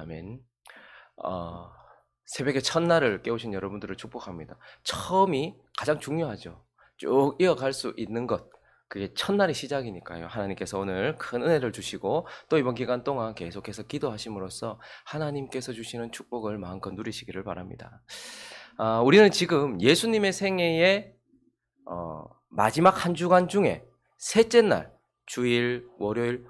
아멘. 새벽의 첫날을 깨우신 여러분들을 축복합니다. 처음이 가장 중요하죠. 쭉 이어갈 수 있는 것, 그게 첫날이 시작이니까요. 하나님께서 오늘 큰 은혜를 주시고 또 이번 기간 동안 계속해서 기도하심으로써 하나님께서 주시는 축복을 마음껏 누리시기를 바랍니다. 우리는 지금 예수님의 생애의 마지막 한 주간 중에 셋째 날, 주일, 월요일,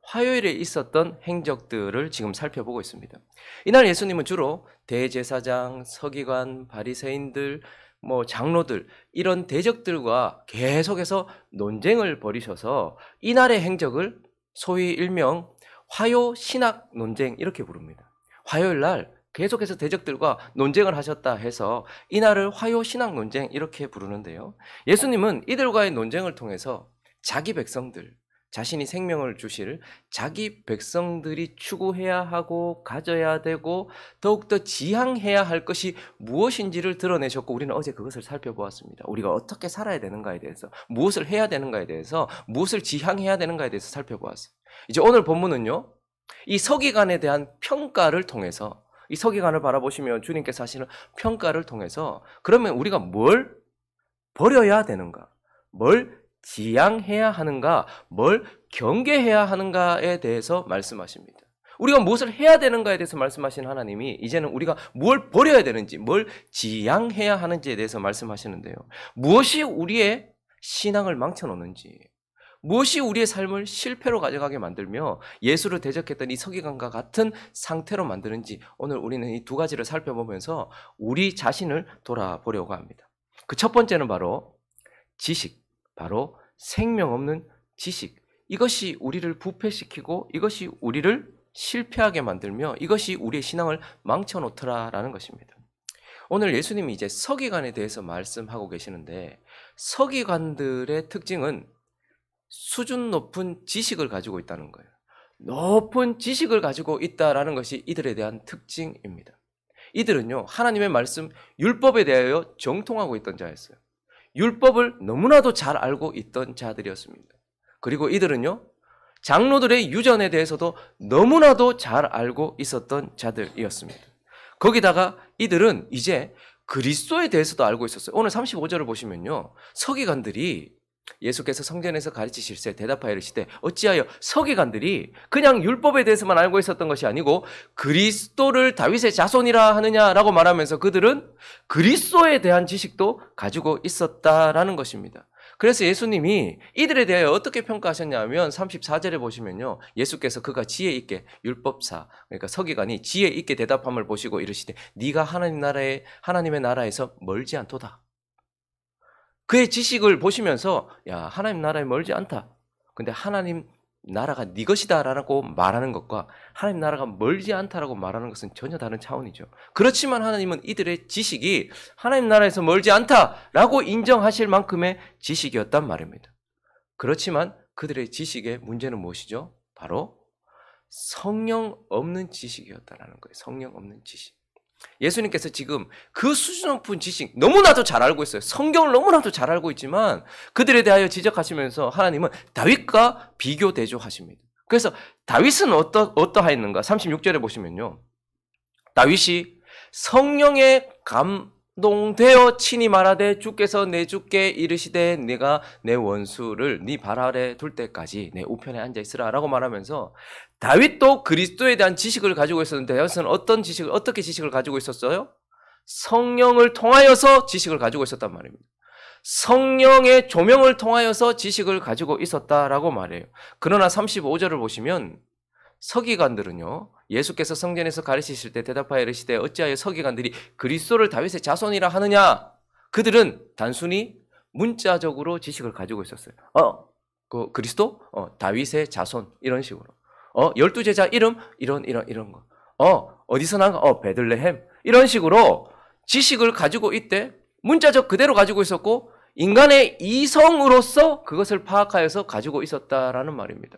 화요일에 있었던 행적들을 지금 살펴보고 있습니다. 이날 예수님은 주로 대제사장, 서기관, 바리새인들, 장로들 이런 대적들과 계속해서 논쟁을 벌이셔서 이날의 행적을 소위 일명 화요 신학 논쟁 이렇게 부릅니다. 화요일 날 계속해서 대적들과 논쟁을 하셨다 해서 이날을 화요 신학 논쟁 이렇게 부르는데요. 예수님은 이들과의 논쟁을 통해서 자기 백성들, 자신이 생명을 주실 자기 백성들이 추구해야 하고 가져야 되고 더욱더 지향해야 할 것이 무엇인지를 드러내셨고 우리는 어제 그것을 살펴보았습니다. 우리가 어떻게 살아야 되는가에 대해서, 무엇을 해야 되는가에 대해서, 무엇을 지향해야 되는가에 대해서 살펴보았어요. 이제 오늘 본문은요, 이 서기관에 대한 평가를 통해서, 이 서기관을 바라보시면 주님께서 하시는 평가를 통해서 그러면 우리가 뭘 버려야 되는가, 뭘 지향해야 하는가, 뭘 경계해야 하는가에 대해서 말씀하십니다. 우리가 무엇을 해야 되는가에 대해서 말씀하시는 하나님이 이제는 우리가 뭘 버려야 되는지, 뭘 지향해야 하는지에 대해서 말씀하시는데요. 무엇이 우리의 신앙을 망쳐놓는지, 무엇이 우리의 삶을 실패로 가져가게 만들며 예수를 대적했던 이 서기관과 같은 상태로 만드는지 오늘 우리는 이 두 가지를 살펴보면서 우리 자신을 돌아보려고 합니다. 그 첫 번째는 바로 지식, 바로 생명 없는 지식. 이것이 우리를 부패시키고 이것이 우리를 실패하게 만들며 이것이 우리의 신앙을 망쳐놓더라라는 것입니다. 오늘 예수님이 이제 서기관에 대해서 말씀하고 계시는데 서기관들의 특징은 수준 높은 지식을 가지고 있다는 거예요. 높은 지식을 가지고 있다라는 것이 이들에 대한 특징입니다. 이들은요, 하나님의 말씀, 율법에 대하여 정통하고 있던 자였어요. 율법을 너무나도 잘 알고 있던 자들이었습니다. 그리고 이들은요, 장로들의 유전에 대해서도 너무나도 잘 알고 있었던 자들이었습니다. 거기다가 이들은 이제 그리스도에 대해서도 알고 있었어요. 오늘 35절을 보시면요, 서기관들이 예수께서 성전에서 가르치실 때 대답하여 이르시되 어찌하여 서기관들이 그냥 율법에 대해서만 알고 있었던 것이 아니고 그리스도를 다윗의 자손이라 하느냐라고 말하면서 그들은 그리스도에 대한 지식도 가지고 있었다라는 것입니다. 그래서 예수님이 이들에 대하여 어떻게 평가하셨냐면 34절에 보시면요, 예수께서 그가 지혜 있게, 율법사 그러니까 서기관이 지혜 있게 대답함을 보시고 이르시되 네가 하나님의 나라에서 멀지 않도다. 그의 지식을 보시면서 야, 하나님 나라에 멀지 않다. 근데 하나님 나라가 네 것이다 라고 말하는 것과 하나님 나라가 멀지 않다라고 말하는 것은 전혀 다른 차원이죠. 그렇지만 하나님은 이들의 지식이 하나님 나라에서 멀지 않다라고 인정하실 만큼의 지식이었단 말입니다. 그렇지만 그들의 지식의 문제는 무엇이죠? 바로 성령 없는 지식이었다라는 거예요. 성령 없는 지식. 예수님께서 지금 그 수준 높은 지식 너무나도 잘 알고 있어요. 성경을 너무나도 잘 알고 있지만 그들에 대하여 지적하시면서 하나님은 다윗과 비교 대조하십니다. 그래서 다윗은 어떠하였는가? 36절에 보시면요, 다윗이 성령에 감동되어 친히 말하되 주께서 내 주께 이르시되 내가 내 원수를 네 발 아래 둘 때까지 내 우편에 앉아 있으라 라고 말하면서 다윗도 그리스도에 대한 지식을 가지고 있었는데 다윗은 어떻게 지식을 가지고 있었어요? 성령을 통하여서 지식을 가지고 있었단 말입니다. 성령의 조명을 통하여서 지식을 가지고 있었다라고 말해요. 그러나 35절을 보시면 서기관들은요, 예수께서 성전에서 가르치실 때 대답하여 이르시되 어찌하여 서기관들이 그리스도를 다윗의 자손이라 하느냐? 그들은 단순히 문자적으로 지식을 가지고 있었어요. 그 그리스도? 다윗의 자손 이런 식으로. 12제자 이름? 이런 거. 어디서 난 거? 베들레헴. 이런 식으로 지식을 가지고 있대. 문자적 그대로 가지고 있었고, 인간의 이성으로서 그것을 파악하여서 가지고 있었다라는 말입니다.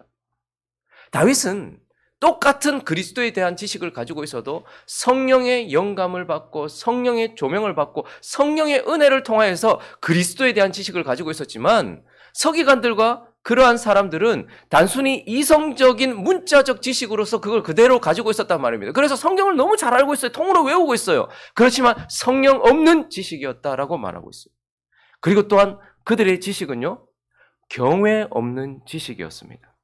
다윗은 똑같은 그리스도에 대한 지식을 가지고 있어도 성령의 영감을 받고 성령의 조명을 받고 성령의 은혜를 통하여서 그리스도에 대한 지식을 가지고 있었지만 서기관들과 그러한 사람들은 단순히 이성적인 문자적 지식으로서 그걸 그대로 가지고 있었단 말입니다. 그래서 성경을 너무 잘 알고 있어요. 통으로 외우고 있어요. 그렇지만 성령 없는 지식이었다라고 말하고 있어요. 그리고 또한 그들의 지식은요, 경외 없는 지식이었습니다.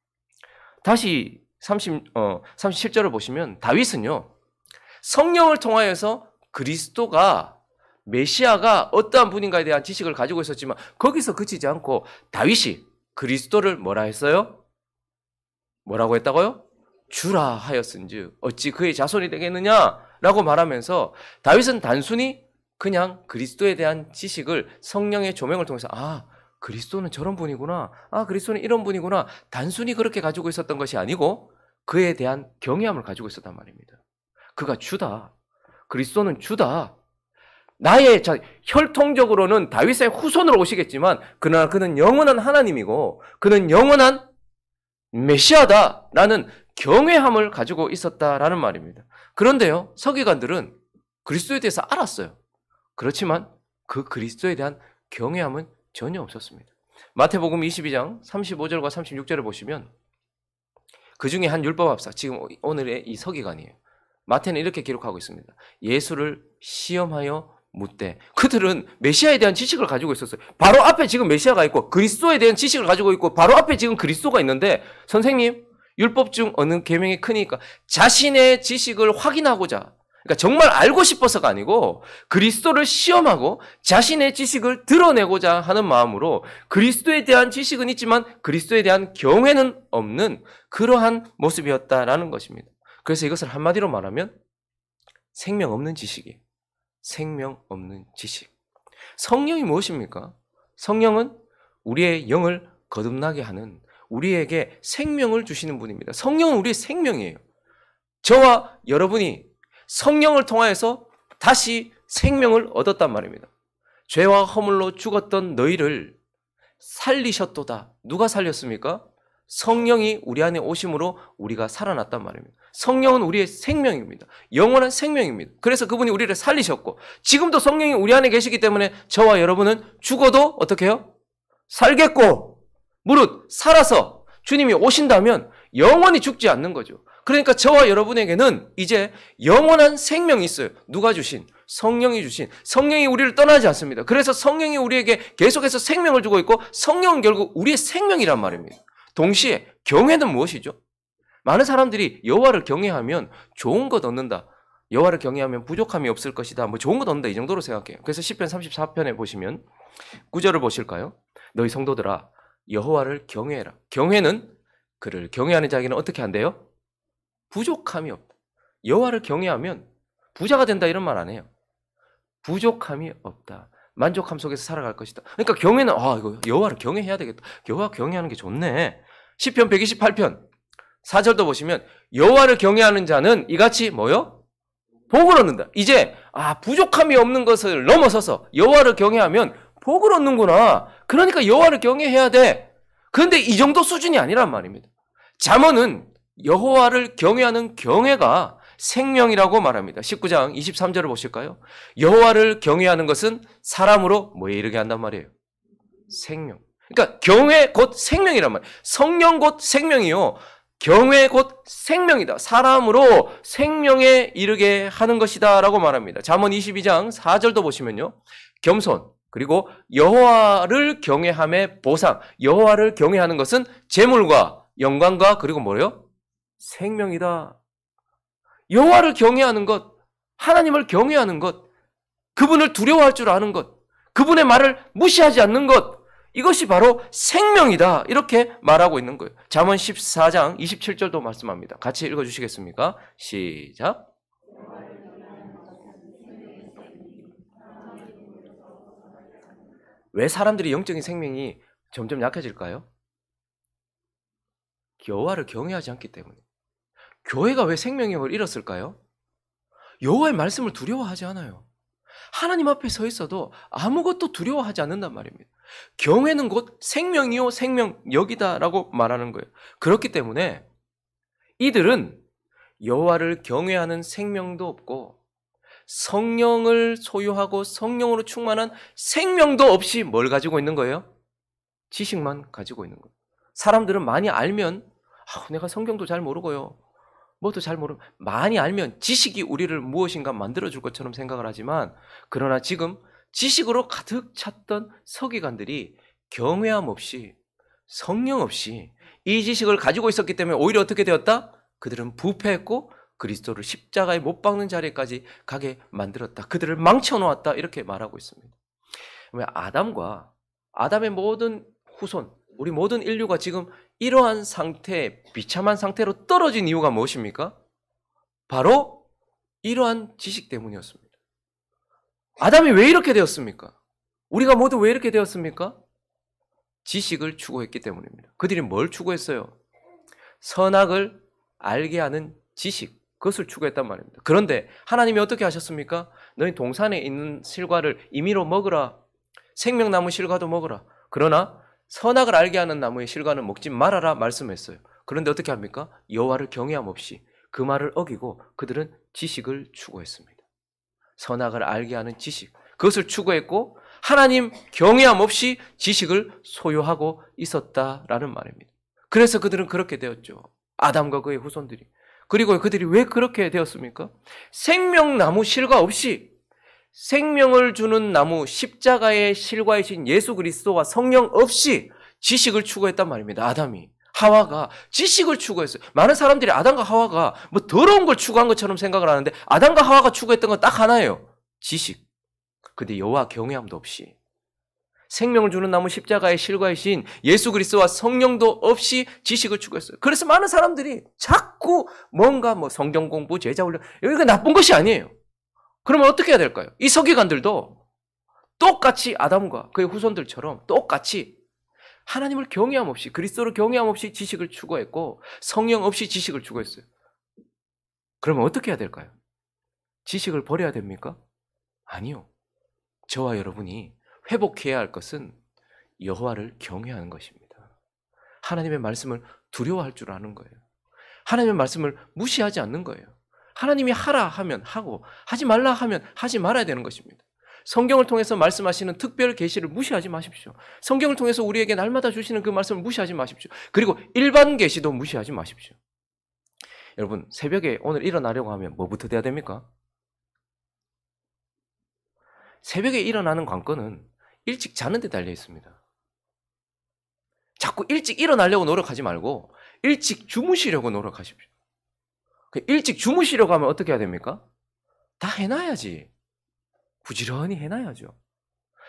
다시 37절을 보시면 다윗은요, 성령을 통하여서 그리스도가 메시아가 어떠한 분인가에 대한 지식을 가지고 있었지만 거기서 그치지 않고 다윗이 그리스도를 뭐라 했어요? 뭐라고 했다고요? 주라 하였은즉 어찌 그의 자손이 되겠느냐라고 말하면서 다윗은 단순히 그냥 그리스도에 대한 지식을 성령의 조명을 통해서 그리스도는 저런 분이구나. 그리스도는 이런 분이구나. 단순히 그렇게 가지고 있었던 것이 아니고 그에 대한 경외함을 가지고 있었단 말입니다. 그가 주다. 그리스도는 주다. 나의 혈통적으로는 다윗의 후손으로 오시겠지만 그러나 그는 영원한 하나님이고 그는 영원한 메시아다라는 경외함을 가지고 있었다라는 말입니다. 그런데요, 서기관들은 그리스도에 대해서 알았어요. 그렇지만 그 그리스도에 대한 경외함은 전혀 없었습니다. 마태복음 22장 35절과 36절을 보시면 그 중에 한 율법학사, 지금 오늘의 이 서기관이에요. 마태는 이렇게 기록하고 있습니다. 예수를 시험하여 묻되, 그들은 메시아에 대한 지식을 가지고 있었어요. 바로 앞에 지금 메시아가 있고 그리스도에 대한 지식을 가지고 있고 바로 앞에 지금 그리스도가 있는데, 선생님, 율법 중 어느 계명이 크니까 자신의 지식을 확인하고자, 그러니까 정말 알고 싶어서가 아니고 그리스도를 시험하고 자신의 지식을 드러내고자 하는 마음으로 그리스도에 대한 지식은 있지만 그리스도에 대한 경외는 없는 그러한 모습이었다라는 것입니다. 그래서 이것을 한마디로 말하면 생명 없는 지식이에요. 생명 없는 지식. 성령이 무엇입니까? 성령은 우리의 영을 거듭나게 하는, 우리에게 생명을 주시는 분입니다. 성령은 우리의 생명이에요. 저와 여러분이 성령을 통하여서 다시 생명을 얻었단 말입니다. 죄와 허물로 죽었던 너희를 살리셨도다. 누가 살렸습니까? 성령이 우리 안에 오심으로 우리가 살아났단 말입니다. 성령은 우리의 생명입니다. 영원한 생명입니다. 그래서 그분이 우리를 살리셨고 지금도 성령이 우리 안에 계시기 때문에 저와 여러분은 죽어도 어떻게 해요? 살겠고, 무릇 살아서 주님이 오신다면 영원히 죽지 않는 거죠. 그러니까 저와 여러분에게는 이제 영원한 생명이 있어요. 누가 주신? 성령이 주신. 성령이 우리를 떠나지 않습니다. 그래서 성령이 우리에게 계속해서 생명을 주고 있고 성령은 결국 우리의 생명이란 말입니다. 동시에 경외는 무엇이죠? 많은 사람들이 여호와를 경외하면 좋은 것 얻는다. 여호와를 경외하면 부족함이 없을 것이다. 뭐 좋은 것 얻는다. 이 정도로 생각해요. 그래서 시편 34편에 보시면 9절을 보실까요? 너희 성도들아 여호와를 경외해라. 경외는 그를 경외하는 자에게는 어떻게 한대요? 부족함이 없다. 여호와를 경외하면 부자가 된다 이런 말 안 해요. 부족함이 없다. 만족함 속에서 살아갈 것이다. 그러니까 경외는 이거 여호와를 경외해야 되겠다. 여호와 경외하는 게 좋네. 시편 128편 4절도 보시면 여호와를 경외하는 자는 이같이 뭐요? 복을 얻는다. 이제 부족함이 없는 것을 넘어서서 여호와를 경외하면 복을 얻는구나. 그러니까 여호와를 경외해야 돼. 그런데 이 정도 수준이 아니란 말입니다. 잠언은 여호와를 경외하는 경외가 생명이라고 말합니다. 19장 23절을 보실까요? 여호와를 경외하는 것은 사람으로 뭐에 이르게 한단 말이에요? 생명. 그러니까 경외 곧 생명이란 말이에요. 성령 곧 생명이요. 경외 곧 생명이다. 사람으로 생명에 이르게 하는 것이다 라고 말합니다. 잠언 22장 4절도 보시면요. 겸손, 그리고 여호와를 경외함의 보상. 여호와를 경외하는 것은 재물과 영광과 그리고 뭐예요? 생명이다. 여호와를 경외하는 것, 하나님을 경외하는 것, 그분을 두려워할 줄 아는 것, 그분의 말을 무시하지 않는 것, 이것이 바로 생명이다. 이렇게 말하고 있는 거예요. 잠언 14장 27절도 말씀합니다. 같이 읽어주시겠습니까? 시작. 왜 사람들이 영적인 생명이 점점 약해질까요? 여호와를 경외하지 않기 때문에. 교회가 왜 생명력을 잃었을까요? 여호와의 말씀을 두려워하지 않아요. 하나님 앞에 서 있어도 아무것도 두려워하지 않는단 말입니다. 경외는 곧 생명이요 생명력이다라고 말하는 거예요. 그렇기 때문에 이들은 여호와를 경외하는 생명도 없고 성령을 소유하고 성령으로 충만한 생명도 없이 뭘 가지고 있는 거예요? 지식만 가지고 있는 거예요. 사람들은 많이 알면 내가 성경도 잘 모르고요. 뭐도 잘 모르고 많이 알면 지식이 우리를 무엇인가 만들어줄 것처럼 생각을 하지만 그러나 지금 지식으로 가득 찼던 서기관들이 경외함 없이 성령 없이 이 지식을 가지고 있었기 때문에 오히려 어떻게 되었다? 그들은 부패했고 그리스도를 십자가에 못 박는 자리까지 가게 만들었다. 그들을 망쳐놓았다. 이렇게 말하고 있습니다. 왜 아담의 모든 후손, 우리 모든 인류가 지금 이러한 상태, 비참한 상태로 떨어진 이유가 무엇입니까? 바로 이러한 지식 때문이었습니다. 아담이 왜 이렇게 되었습니까? 우리가 모두 왜 이렇게 되었습니까? 지식을 추구했기 때문입니다. 그들이 뭘 추구했어요? 선악을 알게 하는 지식, 그것을 추구했단 말입니다. 그런데 하나님이 어떻게 하셨습니까? 너희 동산에 있는 실과를 임의로 먹으라. 생명나무 실과도 먹으라. 그러나 선악을 알게 하는 나무의 실과는 먹지 말아라 말씀했어요. 그런데 어떻게 합니까? 여호와를 경외함 없이 그 말을 어기고 그들은 지식을 추구했습니다. 선악을 알게 하는 지식, 그것을 추구했고 하나님 경외함 없이 지식을 소유하고 있었다라는 말입니다. 그래서 그들은 그렇게 되었죠. 아담과 그의 후손들이. 그리고 그들이 왜 그렇게 되었습니까? 생명나무 실과 없이 생명을 주는 나무 십자가의 실과이신 예수 그리스도와 성령 없이 지식을 추구했단 말입니다. 아담이. 하와가 지식을 추구했어요. 많은 사람들이 아담과 하와가 뭐 더러운 걸 추구한 것처럼 생각을 하는데 아담과 하와가 추구했던 건 딱 하나예요. 지식. 근데 여호와 경외함도 없이 생명을 주는 나무 십자가의 실과이신 예수 그리스도와 성령도 없이 지식을 추구했어요. 그래서 많은 사람들이 자꾸 뭔가 성경 공부, 제자 훈련, 이거 나쁜 것이 아니에요. 그러면 어떻게 해야 될까요? 이 서기관들도 똑같이 아담과 그의 후손들처럼 똑같이 하나님을 경외함 없이 그리스도를 경외함 없이 지식을 추구했고 성령 없이 지식을 추구했어요. 그러면 어떻게 해야 될까요? 지식을 버려야 됩니까? 아니요. 저와 여러분이 회복해야 할 것은 여호와를 경외하는 것입니다. 하나님의 말씀을 두려워할 줄 아는 거예요. 하나님의 말씀을 무시하지 않는 거예요. 하나님이 하라 하면 하고 하지 말라 하면 하지 말아야 되는 것입니다. 성경을 통해서 말씀하시는 특별 계시를 무시하지 마십시오. 성경을 통해서 우리에게 날마다 주시는 그 말씀을 무시하지 마십시오. 그리고 일반 계시도 무시하지 마십시오. 여러분, 새벽에 오늘 일어나려고 하면 뭐부터 돼야 됩니까? 새벽에 일어나는 관건은 일찍 자는 데 달려 있습니다. 자꾸 일찍 일어나려고 노력하지 말고 일찍 주무시려고 노력하십시오. 일찍 주무시려고 하면 어떻게 해야 됩니까? 다 해놔야지. 부지런히 해놔야죠.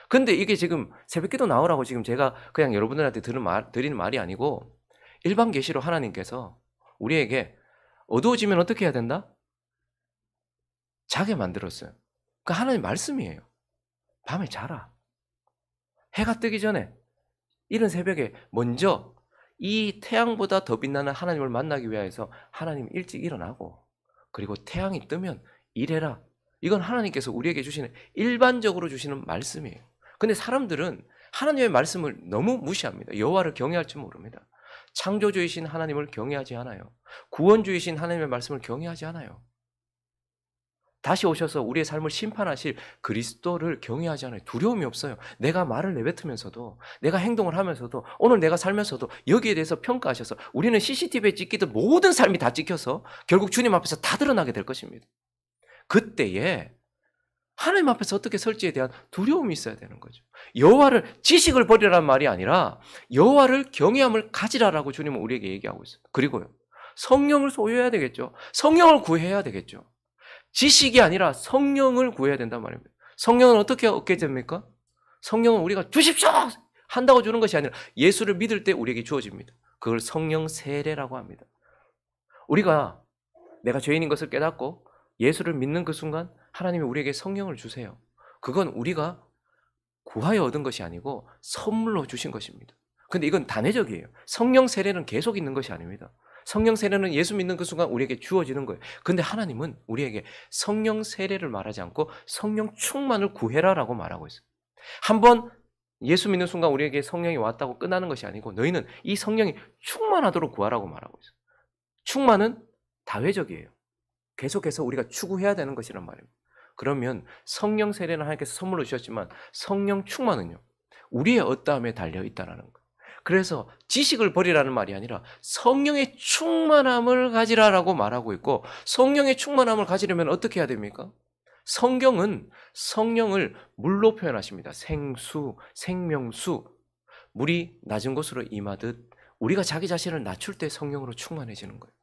근데 이게 지금 새벽기도 나오라고 지금 제가 그냥 여러분들한테 드리는 말이 아니고 일반 계시로 하나님께서 우리에게 어두워지면 어떻게 해야 된다? 자게 만들었어요. 그 하나님 말씀이에요. 밤에 자라. 해가 뜨기 전에 이른 새벽에 먼저 이 태양보다 더 빛나는 하나님을 만나기 위해서 하나님 일찍 일어나고 그리고 태양이 뜨면 일해라. 이건 하나님께서 우리에게 주시는 일반적으로 주시는 말씀이에요. 근데 사람들은 하나님의 말씀을 너무 무시합니다. 여호와를 경외할 줄 모릅니다. 창조주이신 하나님을 경외하지 않아요. 구원주이신 하나님의 말씀을 경외하지 않아요. 다시 오셔서 우리의 삶을 심판하실 그리스도를 경외하지 않아요. 두려움이 없어요. 내가 말을 내뱉으면서도 내가 행동을 하면서도 오늘 내가 살면서도 여기에 대해서 평가하셔서 우리는 CCTV에 찍히듯 모든 삶이 다 찍혀서 결국 주님 앞에서 다 드러나게 될 것입니다. 그때에 하나님 앞에서 어떻게 설지에 대한 두려움이 있어야 되는 거죠. 여호와를 지식을 버리라는 말이 아니라 여호와를 경외함을 가지라라고 주님은 우리에게 얘기하고 있어요. 그리고요. 성령을 소유해야 되겠죠. 성령을 구해야 되겠죠. 지식이 아니라 성령을 구해야 된단 말입니다. 성령은 어떻게 얻게 됩니까? 성령은 우리가 주십시오! 한다고 주는 것이 아니라 예수를 믿을 때 우리에게 주어집니다. 그걸 성령 세례라고 합니다. 우리가 내가 죄인인 것을 깨닫고 예수를 믿는 그 순간 하나님이 우리에게 성령을 주세요. 그건 우리가 구하여 얻은 것이 아니고 선물로 주신 것입니다. 근데 이건 단회적이에요. 성령 세례는 계속 있는 것이 아닙니다. 성령 세례는 예수 믿는 그 순간 우리에게 주어지는 거예요. 근데 하나님은 우리에게 성령 세례를 말하지 않고 성령 충만을 구해라라고 말하고 있어요. 한번 예수 믿는 순간 우리에게 성령이 왔다고 끝나는 것이 아니고 너희는 이 성령이 충만하도록 구하라고 말하고 있어요. 충만은 다회적이에요. 계속해서 우리가 추구해야 되는 것이란 말입니다. 그러면 성령 세례는 하나님께서 선물로 주셨지만 성령 충만은요. 우리의 어떠함에 달려 있다는 거예요. 그래서 지식을 버리라는 말이 아니라 성령의 충만함을 가지라라고 말하고 있고, 성령의 충만함을 가지려면 어떻게 해야 됩니까? 성경은 성령을 물로 표현하십니다. 생수, 생명수. 물이 낮은 곳으로 임하듯 우리가 자기 자신을 낮출 때 성령으로 충만해지는 거예요.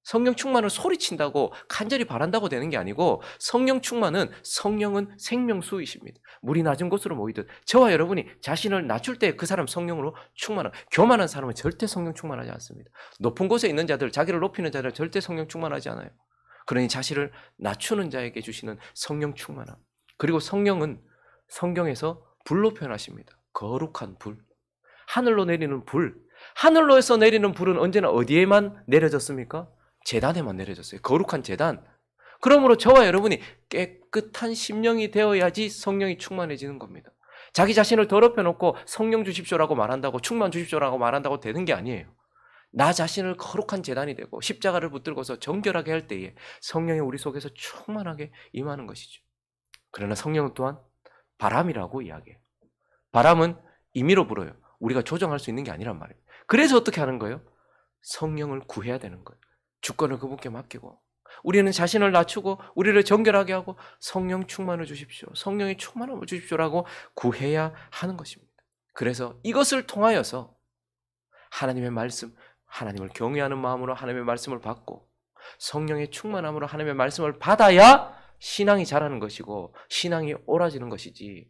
성령 충만을 소리친다고 간절히 바란다고 되는 게 아니고, 성령 충만은 성령은 생명수이십니다. 물이 낮은 곳으로 모이듯 저와 여러분이 자신을 낮출 때 그 사람 성령으로 충만한, 교만한 사람은 절대 성령 충만하지 않습니다. 높은 곳에 있는 자들, 자기를 높이는 자들 절대 성령 충만하지 않아요. 그러니 자신을 낮추는 자에게 주시는 성령 충만함. 그리고 성령은 성경에서 불로 표현하십니다. 거룩한 불. 하늘로 내리는 불. 하늘로에서 내리는 불은 언제나 어디에만 내려졌습니까? 제단에만 내려졌어요. 거룩한 제단. 그러므로 저와 여러분이 깨끗한 심령이 되어야지 성령이 충만해지는 겁니다. 자기 자신을 더럽혀 놓고 성령 주십시오라고 말한다고, 충만 주십시오라고 말한다고 되는 게 아니에요. 나 자신을 거룩한 제단이 되고 십자가를 붙들고서 정결하게 할 때에 성령이 우리 속에서 충만하게 임하는 것이죠. 그러나 성령은 또한 바람이라고 이야기해요. 바람은 임의로 불어요. 우리가 조정할 수 있는 게 아니란 말이에요. 그래서 어떻게 하는 거예요? 성령을 구해야 되는 거예요. 주권을 그분께 맡기고, 우리는 자신을 낮추고 우리를 정결하게 하고 성령 충만을 주십시오, 성령의 충만함을 주십시오라고 구해야 하는 것입니다. 그래서 이것을 통하여서 하나님의 말씀, 하나님을 경외하는 마음으로 하나님의 말씀을 받고 성령의 충만함으로 하나님의 말씀을 받아야 신앙이 자라는 것이고 신앙이 옳아지는 것이지,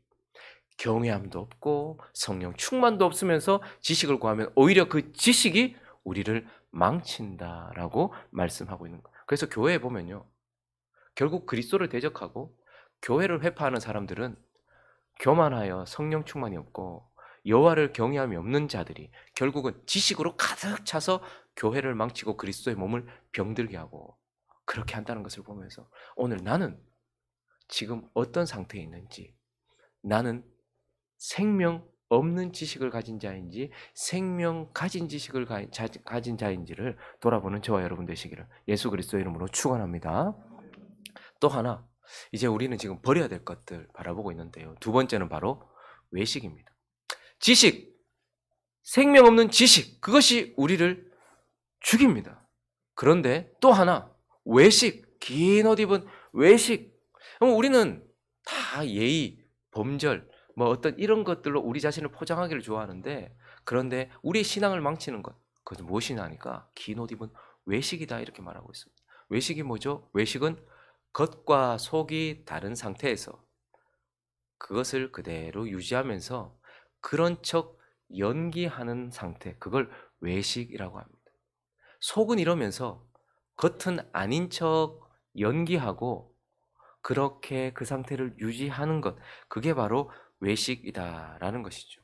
경외함도 없고 성령 충만도 없으면서 지식을 구하면 오히려 그 지식이 우리를 망친다라고 말씀하고 있는 거예요. 그래서 교회에 보면요, 결국 그리스도를 대적하고 교회를 회파하는 사람들은 교만하여 성령 충만이 없고 여호와를 경외함이 없는 자들이 결국은 지식으로 가득 차서 교회를 망치고 그리스도의 몸을 병들게 하고 그렇게 한다는 것을 보면서 오늘 나는 지금 어떤 상태에 있는지, 나는 생명 없는 지식을 가진 자인지 생명 가진 지식을 가진 자인지를 돌아보는 저와 여러분 되시기를 예수 그리스도의 이름으로 축원합니다. 또 하나, 이제 우리는 지금 버려야 될 것들 바라보고 있는데요, 두 번째는 바로 외식입니다. 지식, 생명 없는 지식, 그것이 우리를 죽입니다. 그런데 또 하나, 외식, 긴 옷 입은 외식. 우리는 다 예의, 범절, 어떤 이런 것들로 우리 자신을 포장하기를 좋아하는데, 그런데 우리의 신앙을 망치는 것, 그것은 무엇이냐 하니까 긴 옷 입은 외식이다 이렇게 말하고 있습니다. 외식이 뭐죠? 외식은 겉과 속이 다른 상태에서 그것을 그대로 유지하면서 그런 척 연기하는 상태, 그걸 외식이라고 합니다. 속은 이러면서 겉은 아닌 척 연기하고 그렇게 그 상태를 유지하는 것, 그게 바로 외식이다라는 것이죠.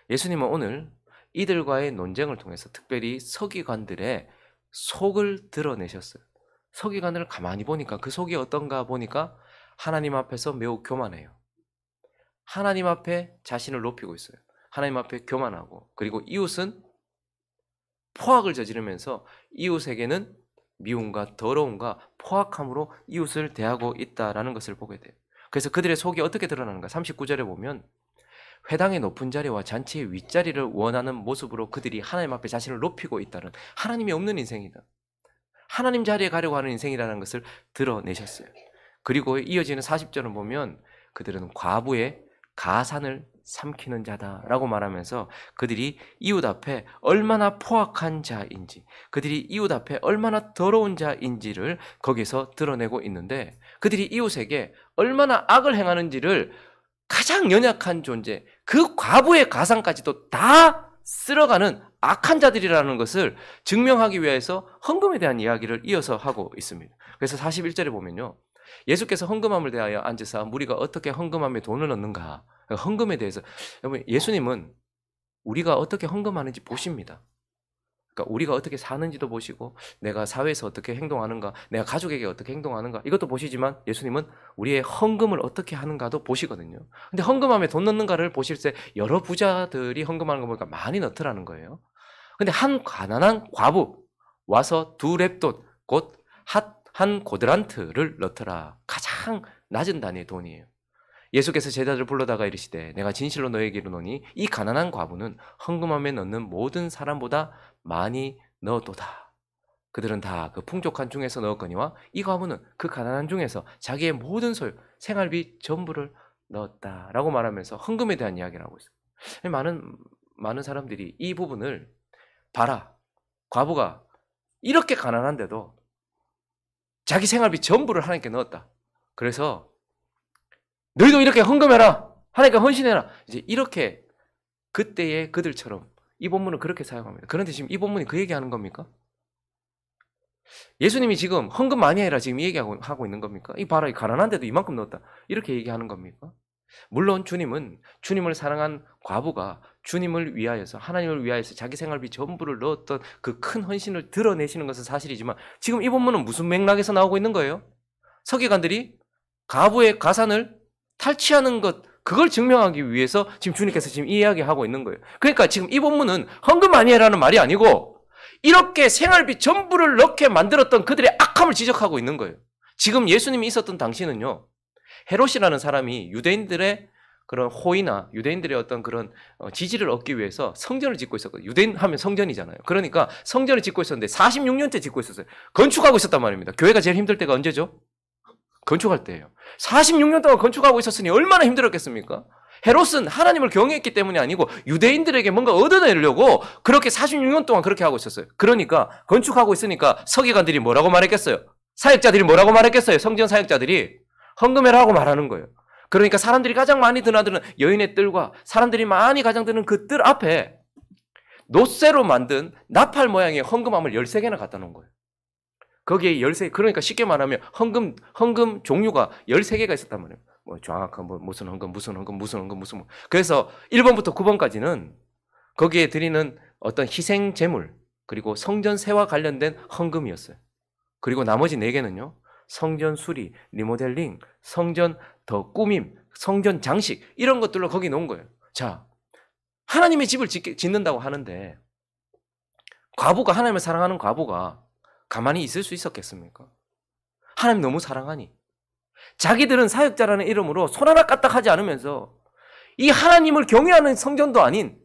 예수님은 오늘 이들과의 논쟁을 통해서 특별히 서기관들의 속을 드러내셨어요. 서기관을 가만히 보니까 그 속이 어떤가 보니까 하나님 앞에서 매우 교만해요. 하나님 앞에 자신을 높이고 있어요. 하나님 앞에 교만하고, 그리고 이웃은 포악을 저지르면서 이웃에게는 미움과 더러움과 포악함으로 이웃을 대하고 있다라는 것을 보게 돼요. 그래서 그들의 속이 어떻게 드러나는가? 39절에 보면 회당의 높은 자리와 잔치의 윗자리를 원하는 모습으로 그들이 하나님 앞에 자신을 높이고 있다는, 하나님이 없는 인생이다, 하나님 자리에 가려고 하는 인생이라는 것을 드러내셨어요. 그리고 이어지는 40절은 보면 그들은 과부의 가산을 삼키는 자다라고 말하면서 그들이 이웃 앞에 얼마나 포악한 자인지, 그들이 이웃 앞에 얼마나 더러운 자인지를 거기서 드러내고 있는데, 그들이 이웃에게 얼마나 악을 행하는지를 가장 연약한 존재, 그 과부의 가상까지도 다 쓸어가는 악한 자들이라는 것을 증명하기 위해서 헌금에 대한 이야기를 이어서 하고 있습니다. 그래서 41절에 보면요, 예수께서 헌금함을 대하여 앉으사 무리가 어떻게 헌금함에 돈을 넣는가, 헌금에 대해서, 여러분, 예수님은 우리가 어떻게 헌금하는지 보십니다. 그러니까 우리가 어떻게 사는지도 보시고 내가 사회에서 어떻게 행동하는가, 내가 가족에게 어떻게 행동하는가, 이것도 보시지만 예수님은 우리의 헌금을 어떻게 하는가도 보시거든요. 근데 헌금함에 돈 넣는가를 보실 때 여러 부자들이 헌금하는 거 보니까 많이 넣더라는 거예요. 근데 한 가난한 과부 와서 2렙돈, 곧 한 고드란트를 넣더라. 가장 낮은 단위의 돈이에요. 예수께서 제자들을 불러다가 이르시되 내가 진실로 너에게 이르노니 이 가난한 과부는 헌금함에 넣는 모든 사람보다 많이 넣었도다. 그들은 다 그 풍족한 중에서 넣었거니와 이 과부는 그 가난한 중에서 자기의 모든 소유, 생활비 전부를 넣었다라고 말하면서 헌금에 대한 이야기를 하고 있어요. 많은 사람들이 이 부분을 봐라, 과부가 이렇게 가난한데도 자기 생활비 전부를 하나님께 넣었다. 그래서 너희도 이렇게 헌금해라, 하나님께 헌신해라. 이제 이렇게 그때의 그들처럼 이 본문은 그렇게 사용합니다. 그런데 지금 이 본문이 그 얘기하는 겁니까? 예수님이 지금 헌금 많이 해라 지금 이 얘기하고 있는 겁니까? 이 봐라, 이 가난한데도 이만큼 넣었다, 이렇게 얘기하는 겁니까? 물론 주님은 주님을 사랑한 과부가 주님을 위하여서, 하나님을 위하여서 자기 생활비 전부를 넣었던 그 큰 헌신을 드러내시는 것은 사실이지만 지금 이 본문은 무슨 맥락에서 나오고 있는 거예요? 서기관들이 과부의 가산을 탈취하는 것, 그걸 증명하기 위해서 지금 주님께서 지금 이 이야기하고 있는 거예요. 그러니까 지금 이 본문은 헌금 많이 해라는 말이 아니고 이렇게 생활비 전부를 넣게 만들었던 그들의 악함을 지적하고 있는 거예요. 지금 예수님이 있었던 당시는요, 헤롯이라는 사람이 유대인들의 그런 호의나 유대인들의 어떤 그런 지지를 얻기 위해서 성전을 짓고 있었거든요. 유대인 하면 성전이잖아요. 그러니까 성전을 짓고 있었는데 46년째 짓고 있었어요. 건축하고 있었단 말입니다. 교회가 제일 힘들 때가 언제죠? 건축할 때예요. 46년 동안 건축하고 있었으니 얼마나 힘들었겠습니까? 헤롯은 하나님을 경외했기 때문이 아니고 유대인들에게 뭔가 얻어내려고 그렇게 46년 동안 그렇게 하고 있었어요. 그러니까 건축하고 있으니까 서기관들이 뭐라고 말했겠어요? 사역자들이 뭐라고 말했겠어요? 성전 사역자들이 헌금해라고 말하는 거예요. 그러니까 사람들이 가장 많이 드나드는 여인의 뜰과 사람들이 많이 가장 드는 그 뜰 앞에 놋쇠로 만든 나팔 모양의 헌금함을 13개나 갖다 놓은 거예요. 거기에 13개, 그러니까 쉽게 말하면 헌금 종류가 13개가 있었단 말이에요. 뭐 정확한 무슨 헌금, 무슨 헌금, 무슨 헌금, 무슨 뭐. 그래서 1번부터 9번까지는 거기에 드리는 어떤 희생 제물, 그리고 성전세와 관련된 헌금이었어요. 그리고 나머지 4개는요. 성전 수리, 리모델링, 성전 더 꾸밈, 성전 장식, 이런 것들로 거기 놓은 거예요. 자, 하나님의 집을 짓는다고 하는데 과부가, 하나님을 사랑하는 과부가 가만히 있을 수 있었겠습니까? 하나님 너무 사랑하니 자기들은 사역자라는 이름으로 손 하나 까딱하지 않으면서 이 하나님을 경외하는 성전도 아닌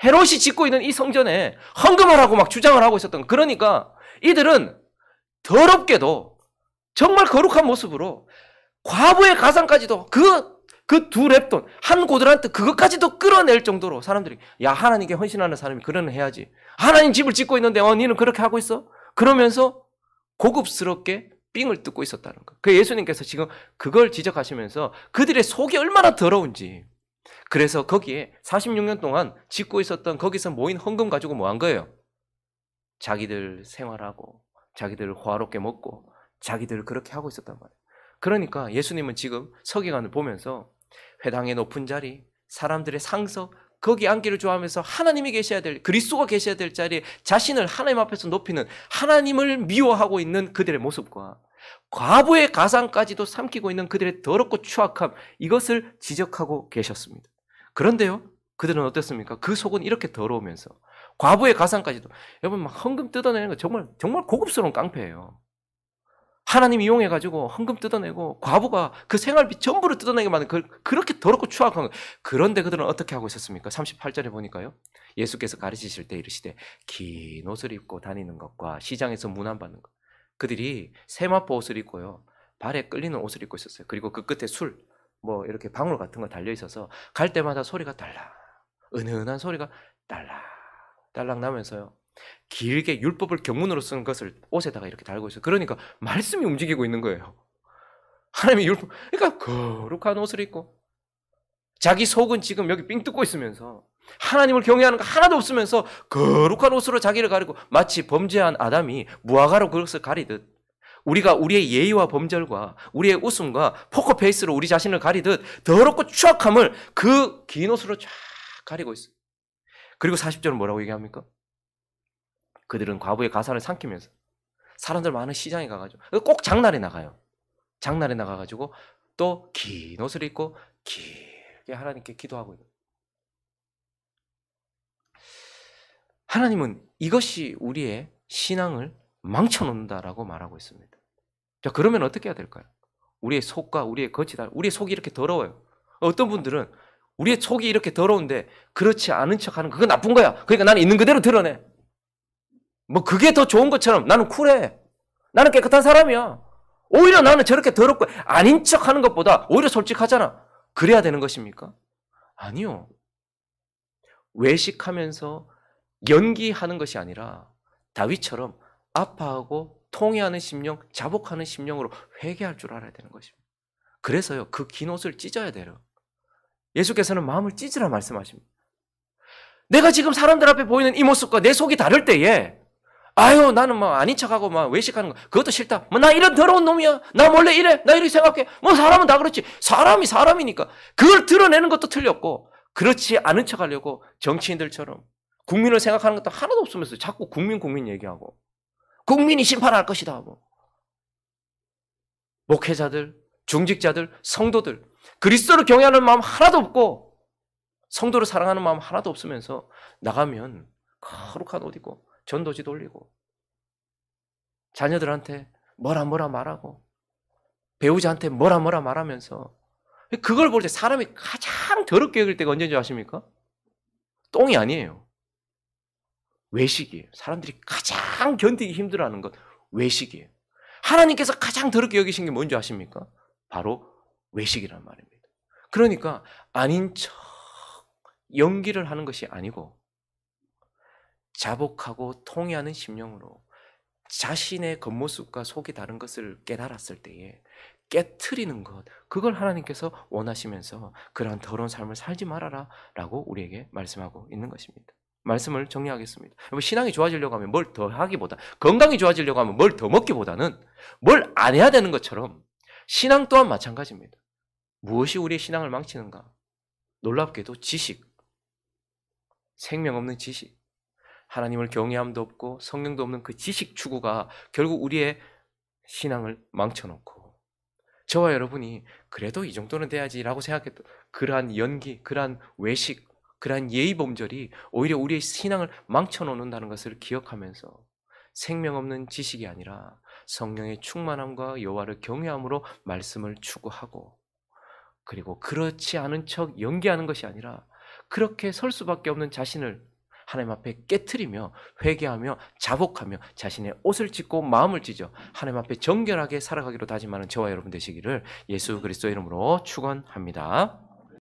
헤롯이 짓고 있는 이 성전에 헌금하라고 막 주장을 하고 있었던 거예요. 그러니까 이들은 더럽게도 정말 거룩한 모습으로 과부의 가상까지도 그 두 렙돈, 한 고드란트 그것까지도 끌어낼 정도로 사람들이, 야, 하나님께 헌신하는 사람이 그러는 해야지. 하나님 집을 짓고 있는데 니는 그렇게 하고 있어? 그러면서 고급스럽게 삥을 뜯고 있었다는 거예요. 그 예수님께서 지금 그걸 지적하시면서 그들의 속이 얼마나 더러운지, 그래서 거기에 46년 동안 짓고 있었던 거기서 모인 헌금 가지고 뭐 한 거예요? 자기들 생활하고 자기들 호화롭게 먹고 자기들 그렇게 하고 있었단 말이에요. 그러니까 예수님은 지금 서기관을 보면서 회당의 높은 자리, 사람들의 상석, 거기 앉기를 좋아하면서 하나님이 계셔야 될, 그리스도가 계셔야 될 자리에 자신을 하나님 앞에서 높이는, 하나님을 미워하고 있는 그들의 모습과 과부의 가상까지도 삼키고 있는 그들의 더럽고 추악함, 이것을 지적하고 계셨습니다. 그런데요, 그들은 어땠습니까? 그 속은 이렇게 더러우면서 과부의 가상까지도, 여러분, 막 헌금 뜯어내는 거 정말 고급스러운 깡패예요. 하나님 이용해가지고 헌금 뜯어내고 과부가 그 생활비 전부를 뜯어내게 만든 그렇게 더럽고 추악한 거. 그런데 그들은 어떻게 하고 있었습니까? 38절에 보니까요, 예수께서 가르치실 때 이르시되 긴 옷을 입고 다니는 것과 시장에서 문안받는 것, 그들이 세마포 옷을 입고요, 발에 끌리는 옷을 입고 있었어요. 그리고 그 끝에 술, 뭐 이렇게 방울 같은 거 달려 있어서 갈 때마다 소리가 딸락, 은은한 소리가 딸락 나면서요, 길게 율법을 경문으로 쓴 것을 옷에다가 이렇게 달고 있어요. 그러니까 말씀이 움직이고 있는 거예요. 하나님의 율법, 그러니까 거룩한 옷을 입고 자기 속은 지금 여기 삥 뜯고 있으면서 하나님을 경외하는 거 하나도 없으면서 거룩한 옷으로 자기를 가리고, 마치 범죄한 아담이 무화과로 그것을 가리듯 우리가 우리의 예의와 범절과 우리의 웃음과 포커페이스로 우리 자신을 가리듯 더럽고 추악함을 그 긴 옷으로 쫙 가리고 있어요. 그리고 40절은 뭐라고 얘기합니까? 그들은 과부의 가사를 삼키면서 사람들 많은 시장에 가가지고, 꼭 장날에 나가요. 장날에 나가가지고 또 긴 옷을 입고 길게 하나님께 기도하고 있는. 하나님은 이것이 우리의 신앙을 망쳐놓는다라고 말하고 있습니다. 자, 그러면 어떻게 해야 될까요? 우리의 속과 우리의 겉이 우리의 속이 이렇게 더러워요. 어떤 분들은 우리의 속이 이렇게 더러운데 그렇지 않은 척하는 그거 나쁜 거야. 그러니까 나는 있는 그대로 드러내. 뭐 그게 더 좋은 것처럼 나는 쿨해. 나는 깨끗한 사람이야. 오히려 나는 저렇게 더럽고 아닌 척하는 것보다 오히려 솔직하잖아. 그래야 되는 것입니까? 아니요. 외식하면서 연기하는 것이 아니라 다윗처럼 아파하고 통회하는 심령, 자복하는 심령으로 회개할 줄 알아야 되는 것입니다. 그래서요, 그 긴 옷을 찢어야 돼요. 예수께서는 마음을 찢으라 말씀하십니다. 내가 지금 사람들 앞에 보이는 이 모습과 내 속이 다를 때에 아유 나는 막 아닌 척하고 막 외식하는 거 그것도 싫다. 뭐 나 이런 더러운 놈이야. 나 원래 이래. 나 이렇게 생각해. 뭐 사람은 다 그렇지. 사람이 사람이니까. 그걸 드러내는 것도 틀렸고 그렇지 않은 척하려고 정치인들처럼 국민을 생각하는 것도 하나도 없으면서 자꾸 국민 얘기하고 국민이 심판할 것이다 하고 목회자들, 중직자들, 성도들 그리스도를 경외하는 마음 하나도 없고 성도를 사랑하는 마음 하나도 없으면서 나가면 거룩한 옷 입고 전도지 돌리고 자녀들한테 뭐라 말하고 배우자한테 뭐라 말하면서 그걸 볼 때 사람이 가장 더럽게 여길 때가 언제인지 아십니까? 똥이 아니에요. 외식이에요. 사람들이 가장 견디기 힘들어하는 것 외식이에요. 하나님께서 가장 더럽게 여기신 게 뭔지 아십니까? 바로 외식이란 말입니다. 그러니까 아닌 척 연기를 하는 것이 아니고 자복하고 통회하는 심령으로 자신의 겉모습과 속이 다른 것을 깨달았을 때에 깨트리는 것, 그걸 하나님께서 원하시면서 그러한 더러운 삶을 살지 말아라 라고 우리에게 말씀하고 있는 것입니다. 말씀을 정리하겠습니다. 신앙이 좋아지려고 하면 뭘 더 하기보다, 건강이 좋아지려고 하면 뭘 더 먹기보다는 뭘 안 해야 되는 것처럼 신앙 또한 마찬가지입니다. 무엇이 우리의 신앙을 망치는가? 놀랍게도 지식, 생명 없는 지식, 하나님을 경외함도 없고 성령도 없는 그 지식 추구가 결국 우리의 신앙을 망쳐놓고 저와 여러분이 그래도 이 정도는 돼야지라고 생각했던 그러한 연기, 그러한 외식, 그러한 예의범절이 오히려 우리의 신앙을 망쳐놓는다는 것을 기억하면서 생명 없는 지식이 아니라 성령의 충만함과 여호와를 경외함으로 말씀을 추구하고 그리고 그렇지 않은 척 연기하는 것이 아니라 그렇게 설 수밖에 없는 자신을 하나님 앞에 깨트리며 회개하며 자복하며 자신의 옷을 찢고 마음을 찢어 하나님 앞에 정결하게 살아가기로 다짐하는 저와 여러분 되시기를 예수 그리스도의 이름으로 축원합니다.